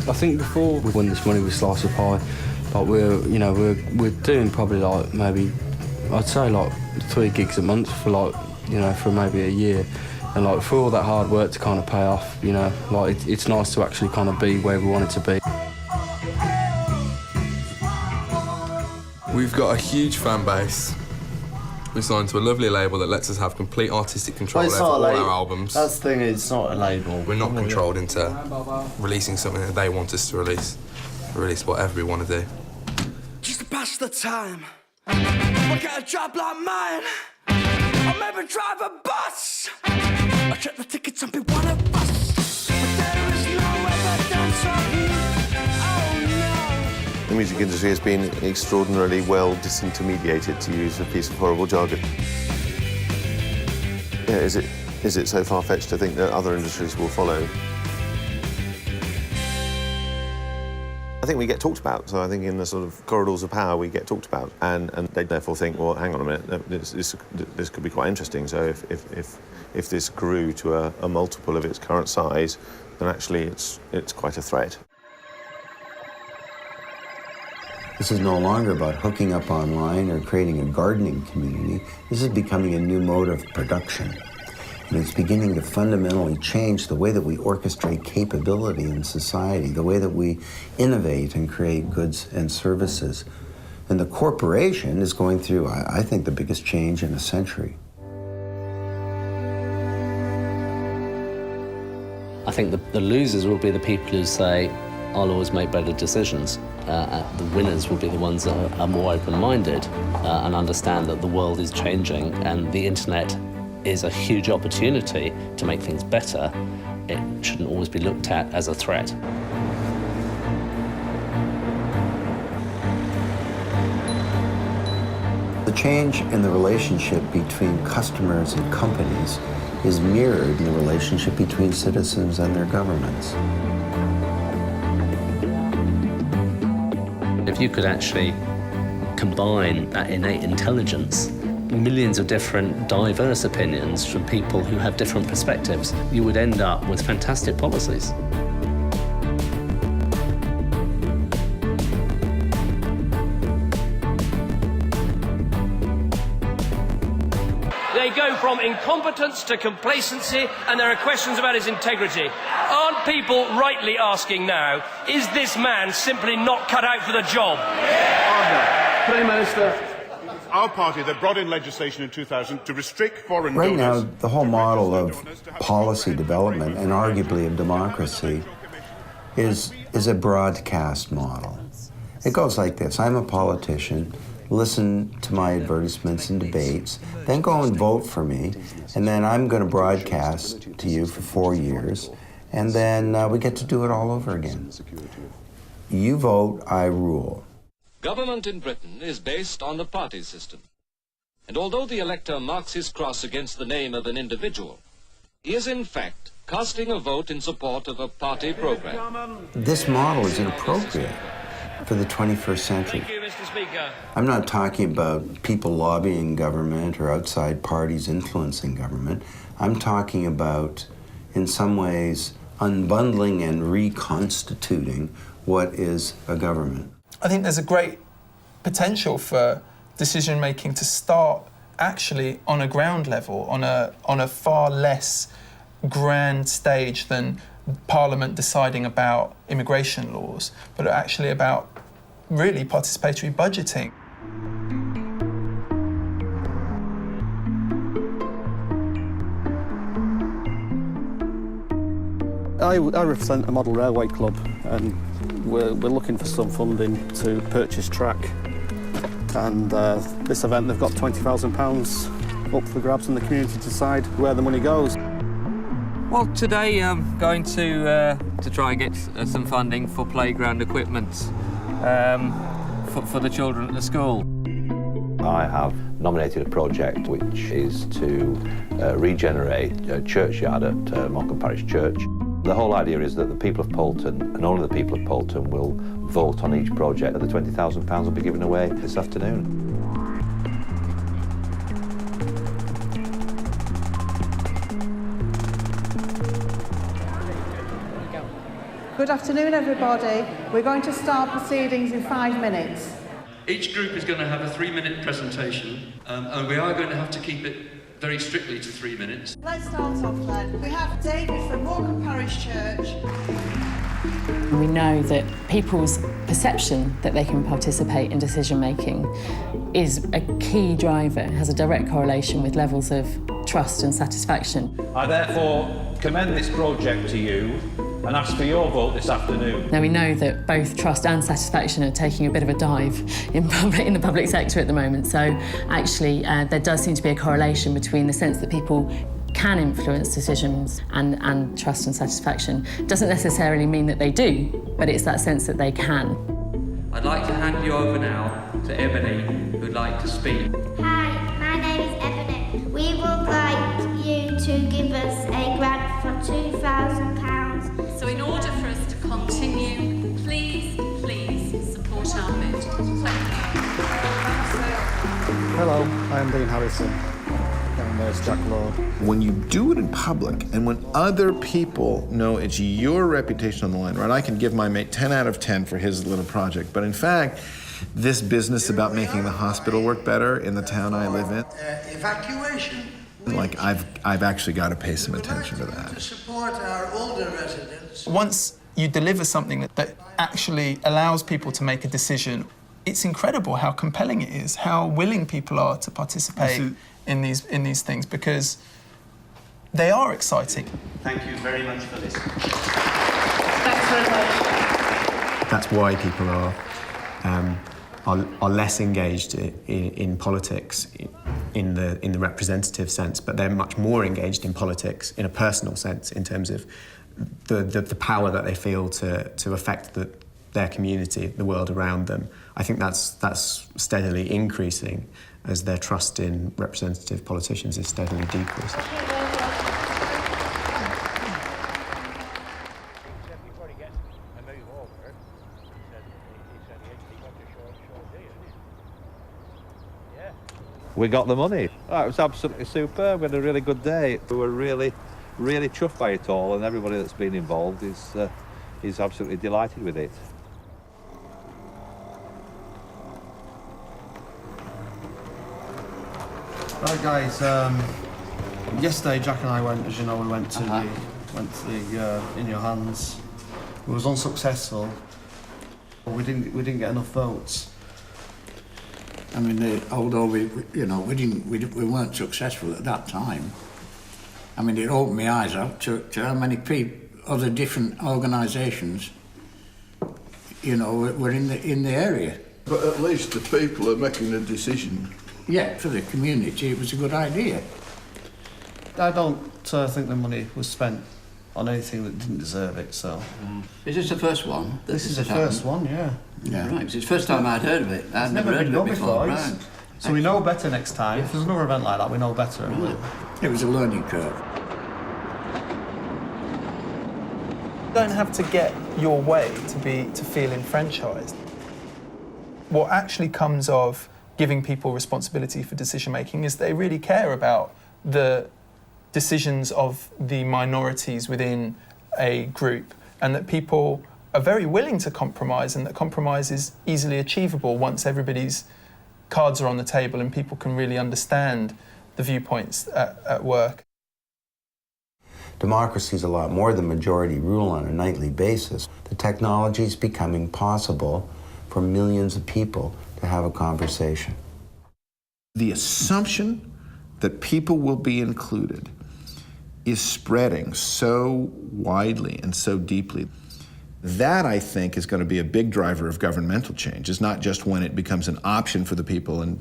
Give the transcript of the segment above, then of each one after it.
I think before we won this money with Slice of Pie, like we're doing probably like maybe, I'd say like 3 gigs a month for like, for maybe a year. And like for all that hard work to kind of pay off, like it's nice to actually kind of be where we want it to be. We've got a huge fan base. We're signed to a lovely label that lets us have complete artistic control over all our albums. That's the thing, it's not a label. We're not controlled into releasing something that they want us to release. We release whatever we want to do. Just to pass the time, I get a job like mine. Or maybe drive a bus. I check the tickets and be one of us. But there is no evidence of you. Oh no. The music industry has been extraordinarily well disintermediated, to use a piece of horrible jargon. Yeah, is it so far-fetched to think that other industries will follow? I think we get talked about, so I think in the sort of corridors of power we get talked about, and they therefore think, well, hang on a minute, this could be quite interesting. So if this grew to a multiple of its current size, then actually it's quite a threat. This is no longer about hooking up online or creating a gardening community. This is becoming a new mode of production. And it's beginning to fundamentally change the way that we orchestrate capability in society, the way that we innovate and create goods and services. And the corporation is going through, I think, the biggest change in a century. I think the losers will be the people who say, I'll always make better decisions. The winners will be the ones that are more open-minded and understand that the world is changing and the internet is a huge opportunity to make things better. It shouldn't always be looked at as a threat. The change in the relationship between customers and companies is mirrored in the relationship between citizens and their governments. If you could actually combine that innate intelligence, millions of different diverse opinions from people who have different perspectives, you would end up with fantastic policies. They go from incompetence to complacency, and there are questions about his integrity. Aren't people rightly asking now, is this man simply not cut out for the job? Prime Minister. Our party that brought in legislation in 2000 to restrict foreign donors. Right now, the whole model of policy development and arguably of democracy is a broadcast model. It goes like this: I'm a politician, listen to my advertisements and debates, then go and vote for me, and then I'm going to broadcast to you for 4 years, and then we get to do it all over again. You vote, I rule. Government in Britain is based on the party system. And although the elector marks his cross against the name of an individual, he is in fact casting a vote in support of a party program. This model is inappropriate for the 21st century. Thank you, Mr. Speaker. I'm not talking about people lobbying government or outside parties influencing government. I'm talking about, in some ways, unbundling and reconstituting what is a government. I think there's a great potential for decision-making to start actually on a ground level, on a far less grand stage than Parliament deciding about immigration laws, but actually about really participatory budgeting. I represent a model railway club, and we're looking for some funding to purchase track. And this event, they've got £20,000 up for grabs, and the community decide where the money goes. Well, today I'm going to try and get some funding for playground equipment for the children at the school. I have nominated a project which is to regenerate a churchyard at Morecambe Parish Church. The whole idea is that the people of Poulton, and only the people of Poulton, will vote on each project. The £20,000 will be given away this afternoon. Good afternoon, everybody. We're going to start proceedings in 5 minutes. Each group is going to have a 3-minute presentation, and we are going to have to keep it very strictly to 3 minutes. Let's start off then. We have David from Morecambe Parish Church. We know that people's perception that they can participate in decision-making is a key driver, has a direct correlation with levels of trust and satisfaction. I therefore commend this project to you and ask for your vote this afternoon. Now, we know that both trust and satisfaction are taking a bit of a dive in the public sector at the moment, so actually there does seem to be a correlation between the sense that people can influence decisions and trust and satisfaction. Doesn't necessarily mean that they do, but it's that sense that they can. I'd like to hand you over now to Ebony, who'd like to speak. Hi, my name is Ebony. We would like you to give us a grant for £2,000. So in order for us to continue, please support our bid. Thank you. Hello, I am Dean Harrison. And there's Jack Lord. When you do it in public and when other people know it's your reputation on the line, right? I can give my mate 10 out of 10 for his little project, but in fact, this business about making the hospital work better in the town I live in, Evacuation. like I've actually got to pay some attention to that. To support our older residents. Once you deliver something that actually allows people to make a decision, it's incredible how compelling it is, how willing people are to participate in these things, because they are exciting. Thank you very much for this. Thanks very much. That's why people are less engaged in politics in the representative sense, but they're much more engaged in politics in a personal sense in terms of the power that they feel to affect their community, the world around them. I think that's steadily increasing as their trust in representative politicians is steadily decreasing. We got the money. Oh, it was absolutely superb. We had a really good day. We were really, really chuffed by it all, and everybody that's been involved is absolutely delighted with it. Right, guys. Yesterday, Jack and I went. As you know, we went to the In Your Hands. It was unsuccessful. We didn't get enough votes. I mean, although we weren't successful at that time. I mean, it opened my eyes up to how many other different organisations, were in the area. But at least the people are making a decision. Yeah, for the community, it was a good idea. I don't think the money was spent on anything that didn't deserve it. So. Is this the first one? This is the first one, yeah. Yeah. Right. It's the first time I'd heard of it. I'd never heard of it before. Right. So we know better next time. If there's another event like that, we know better. Right. It was a learning curve. You don't have to get your way to feel enfranchised. What actually comes of giving people responsibility for decision making is they really care about the decisions of the minorities within a group, and that people are very willing to compromise, and that compromise is easily achievable once everybody's cards are on the table and people can really understand the viewpoints at work. Democracy is a lot more than majority rule on a nightly basis. The technology is becoming possible for millions of people to have a conversation. The assumption that people will be included is spreading so widely and so deeply. That, I think, is going to be a big driver of governmental change. It's not just when it becomes an option for the people in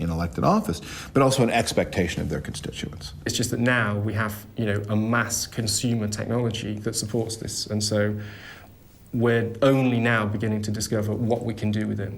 elected office, but also an expectation of their constituents. It's just that now we have, a mass consumer technology that supports this, and so we're only now beginning to discover what we can do with it.